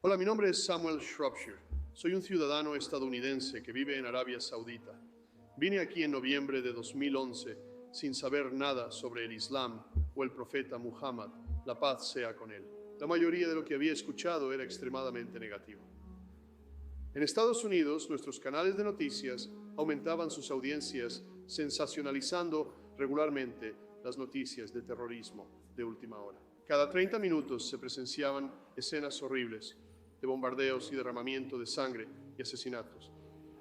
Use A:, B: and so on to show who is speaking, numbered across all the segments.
A: Hola, mi nombre es Samuel Shropshire. Soy un ciudadano estadounidense que vive en Arabia Saudita. Vine aquí en noviembre de 2011 sin saber nada sobre el Islam o el profeta Muhammad, la paz sea con él. La mayoría de lo que había escuchado era extremadamente negativo. En Estados Unidos, nuestros canales de noticias aumentaban sus audiencias sensacionalizando regularmente las noticias de terrorismo de última hora. Cada 30 minutos se presenciaban escenas horribles de bombardeos y derramamiento de sangre y asesinatos.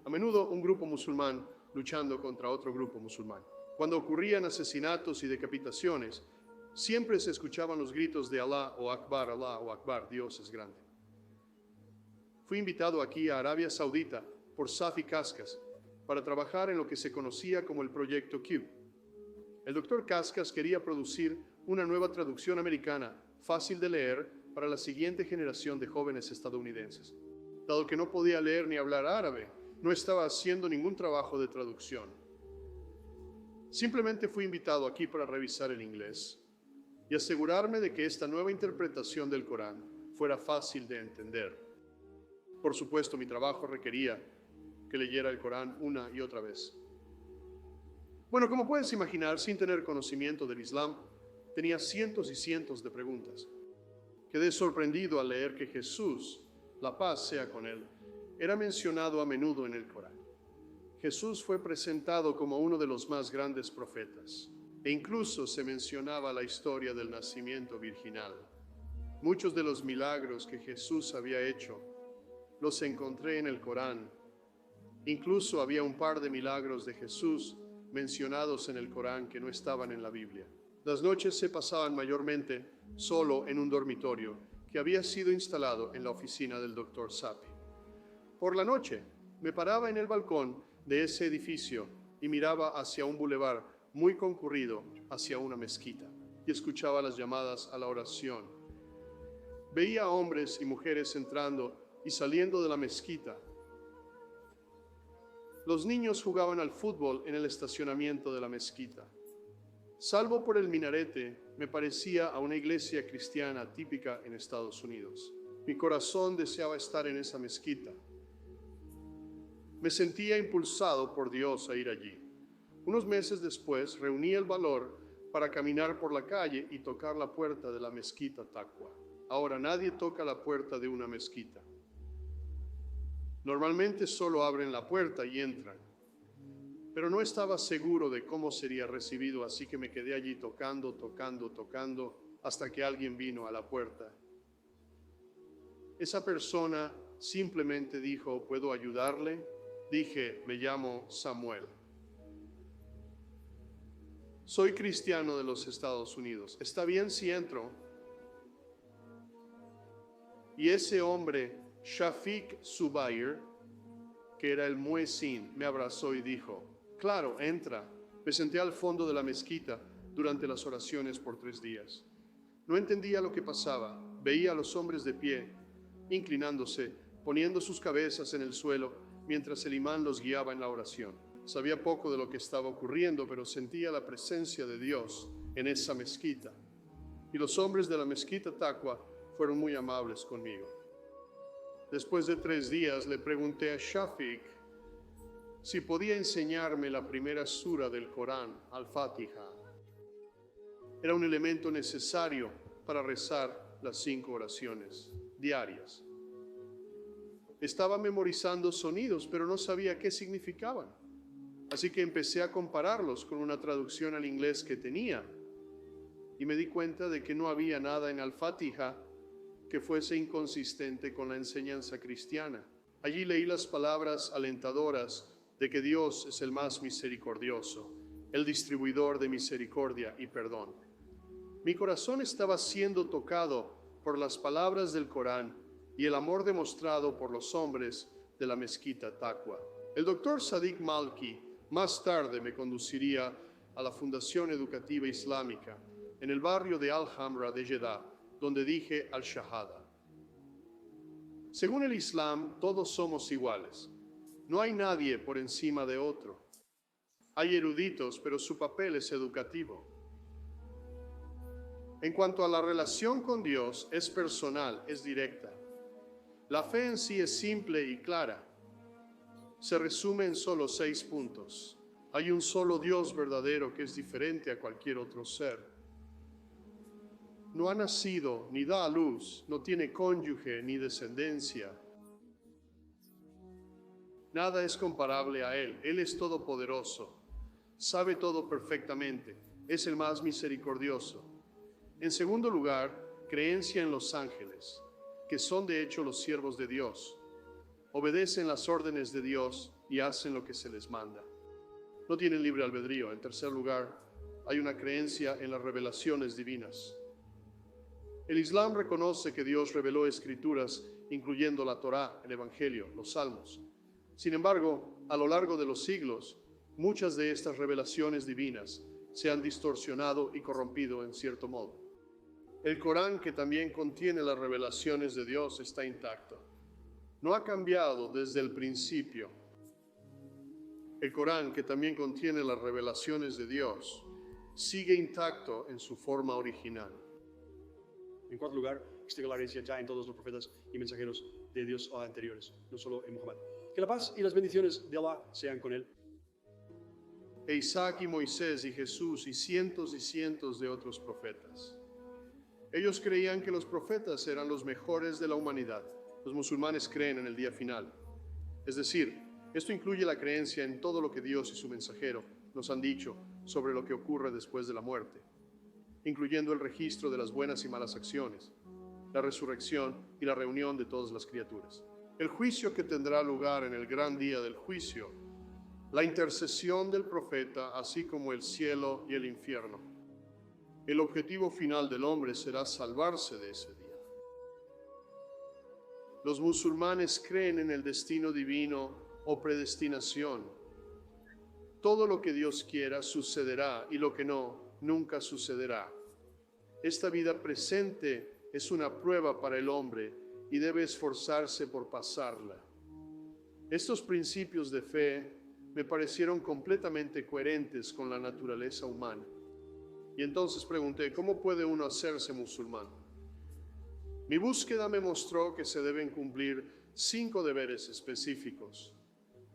A: A menudo un grupo musulmán luchando contra otro grupo musulmán. Cuando ocurrían asesinatos y decapitaciones, siempre se escuchaban los gritos de Allah o Akbar, Dios es grande. Fui invitado aquí a Arabia Saudita por Safi Kaskas para trabajar en lo que se conocía como el Proyecto Q. El doctor Kaskas quería producir una nueva traducción americana, fácil de leer, para la siguiente generación de jóvenes estadounidenses. Dado que no podía leer ni hablar árabe, no estaba haciendo ningún trabajo de traducción. Simplemente fui invitado aquí para revisar el inglés y asegurarme de que esta nueva interpretación del Corán fuera fácil de entender. Por supuesto, mi trabajo requería que leyera el Corán una y otra vez. Bueno, como puedes imaginar, sin tener conocimiento del Islam, tenía cientos y cientos de preguntas. Quedé sorprendido al leer que Jesús, la paz sea con él, era mencionado a menudo en el Corán. Jesús fue presentado como uno de los más grandes profetas, e incluso se mencionaba la historia del nacimiento virginal. Muchos de los milagros que Jesús había hecho los encontré en el Corán. Incluso había un par de milagros de Jesús mencionados en el Corán que no estaban en la Biblia. Las noches se pasaban mayormente solo en un dormitorio que había sido instalado en la oficina del Dr. Sapi. Por la noche me paraba en el balcón de ese edificio y miraba hacia un bulevar muy concurrido, hacia una mezquita, y escuchaba las llamadas a la oración. Veía a hombres y mujeres entrando y saliendo de la mezquita. Los niños jugaban al fútbol en el estacionamiento de la mezquita. Salvo por el minarete, me parecía a una iglesia cristiana típica en Estados Unidos. Mi corazón deseaba estar en esa mezquita. Me sentía impulsado por Dios a ir allí. Unos meses después, reuní el valor para caminar por la calle y tocar la puerta de la mezquita Taqwa. Ahora nadie toca la puerta de una mezquita. Normalmente solo abren la puerta y entran. Pero no estaba seguro de cómo sería recibido, así que me quedé allí tocando, hasta que alguien vino a la puerta. Esa persona simplemente dijo, ¿puedo ayudarle? Dije, me llamo Samuel. Soy cristiano de los Estados Unidos. ¿Está bien si entro? Y ese hombre, Shafiq Zubair, que era el muezzin, me abrazó y dijo, claro, entra. Me senté al fondo de la mezquita durante las oraciones por 3 días. No entendía lo que pasaba. Veía a los hombres de pie, inclinándose, poniendo sus cabezas en el suelo, mientras el imán los guiaba en la oración. Sabía poco de lo que estaba ocurriendo, pero sentía la presencia de Dios en esa mezquita. Y los hombres de la mezquita Taqwa fueron muy amables conmigo. Después de 3 días le pregunté a Shafiq si podía enseñarme la primera sura del Corán, Al-Fatiha. Era un elemento necesario para rezar las 5 oraciones diarias. Estaba memorizando sonidos, pero no sabía qué significaban. Así que empecé a compararlos con una traducción al inglés que tenía. Y me di cuenta de que no había nada en Al-Fatiha que fuese inconsistente con la enseñanza cristiana. Allí leí las palabras alentadoras de que Dios es el más misericordioso, el distribuidor de misericordia y perdón. Mi corazón estaba siendo tocado por las palabras del Corán y el amor demostrado por los hombres de la mezquita Taqwa. El doctor Sadiq Malki más tarde me conduciría a la Fundación Educativa Islámica en el barrio de Al-Hamra de Jeddah, donde dije al-Shahada. Según el Islam, todos somos iguales. No hay nadie por encima de otro. Hay eruditos, pero su papel es educativo. En cuanto a la relación con Dios, es personal, es directa. La fe en sí es simple y clara. Se resume en solo 6 puntos. Hay un solo Dios verdadero que es diferente a cualquier otro ser. No ha nacido ni da a luz, no tiene cónyuge ni descendencia. Nada es comparable a Él. Él es todopoderoso, sabe todo perfectamente, es el más misericordioso. En segundo lugar, creencia en los ángeles, que son de hecho los siervos de Dios. Obedecen las órdenes de Dios y hacen lo que se les manda. No tienen libre albedrío. En tercer lugar, hay una creencia en las revelaciones divinas. El Islam reconoce que Dios reveló escrituras, incluyendo la Torá, el Evangelio, los Salmos. Sin embargo, a lo largo de los siglos, muchas de estas revelaciones divinas se han distorsionado y corrompido en cierto modo. El Corán, que también contiene las revelaciones de Dios, está intacto. No ha cambiado desde el principio. El Corán, que también contiene las revelaciones de Dios, sigue intacto en su forma original.
B: En cuarto lugar, existe la herencia ya en todos los profetas y mensajeros de Dios anteriores, no solo en Muhammad. Que la paz y las bendiciones de Allah sean con él.
A: E Isaac y Moisés y Jesús y cientos de otros profetas. Ellos creían que los profetas eran los mejores de la humanidad. Los musulmanes creen en el día final. Es decir, esto incluye la creencia en todo lo que Dios y su mensajero nos han dicho sobre lo que ocurre después de la muerte, incluyendo el registro de las buenas y malas acciones, la resurrección y la reunión de todas las criaturas. El juicio que tendrá lugar en el gran día del juicio, la intercesión del profeta, así como el cielo y el infierno. El objetivo final del hombre será salvarse de ese día. Los musulmanes creen en el destino divino o predestinación. Todo lo que Dios quiera sucederá y lo que no, nunca sucederá. Esta vida presente es una prueba para el hombre y debe esforzarse por pasarla. Estos principios de fe me parecieron completamente coherentes con la naturaleza humana. Y entonces pregunté, ¿cómo puede uno hacerse musulmán? Mi búsqueda me mostró que se deben cumplir 5 deberes específicos,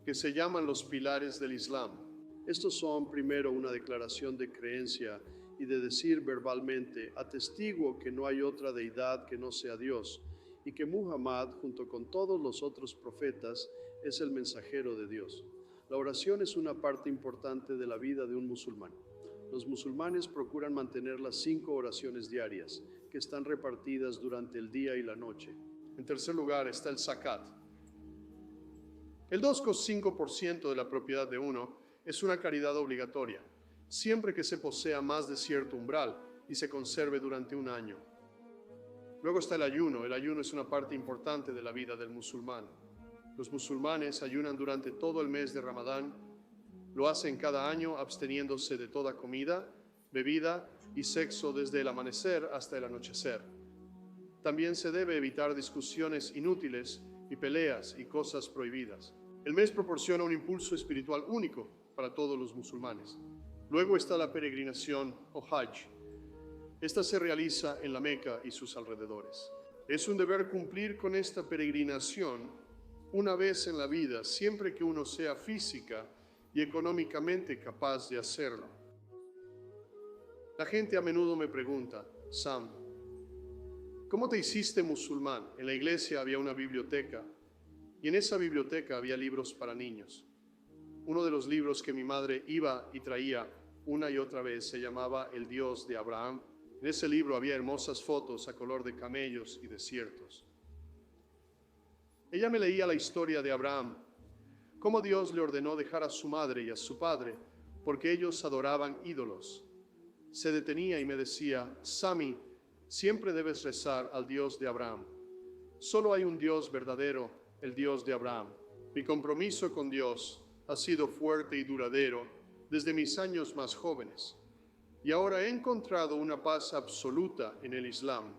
A: que se llaman los pilares del Islam. Estos son, primero, una declaración de creencia y de decir verbalmente, atestiguo que no hay otra deidad que no sea Dios, y que Muhammad, junto con todos los otros profetas, es el mensajero de Dios. La oración es una parte importante de la vida de un musulmán. Los musulmanes procuran mantener las 5 oraciones diarias, que están repartidas durante el día y la noche. En tercer lugar está el zakat. El 2,5% de la propiedad de uno es una caridad obligatoria, siempre que se posea más de cierto umbral y se conserve durante un año. Luego está el ayuno. El ayuno es una parte importante de la vida del musulmán. Los musulmanes ayunan durante todo el mes de Ramadán. Lo hacen cada año absteniéndose de toda comida, bebida y sexo desde el amanecer hasta el anochecer. También se debe evitar discusiones inútiles y peleas y cosas prohibidas. El mes proporciona un impulso espiritual único para todos los musulmanes. Luego está la peregrinación o Hajj. Esta se realiza en la Meca y sus alrededores. Es un deber cumplir con esta peregrinación una vez en la vida, siempre que uno sea física y económicamente capaz de hacerlo. La gente a menudo me pregunta, Sam, ¿cómo te hiciste musulmán? En la iglesia había una biblioteca y en esa biblioteca había libros para niños. Uno de los libros que mi madre iba y traía una y otra vez se llamaba El Dios de Abraham. En ese libro había hermosas fotos a color de camellos y desiertos. Ella me leía la historia de Abraham, cómo Dios le ordenó dejar a su madre y a su padre porque ellos adoraban ídolos. Se detenía y me decía, Sami, siempre debes rezar al Dios de Abraham. Solo hay un Dios verdadero, el Dios de Abraham. Mi compromiso con Dios ha sido fuerte y duradero desde mis años más jóvenes. Y ahora he encontrado una paz absoluta en el Islam,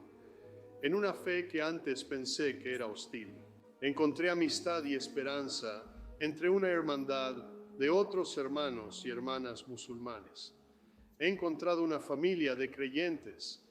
A: en una fe que antes pensé que era hostil. Encontré amistad y esperanza entre una hermandad de otros hermanos y hermanas musulmanes. He encontrado una familia de creyentes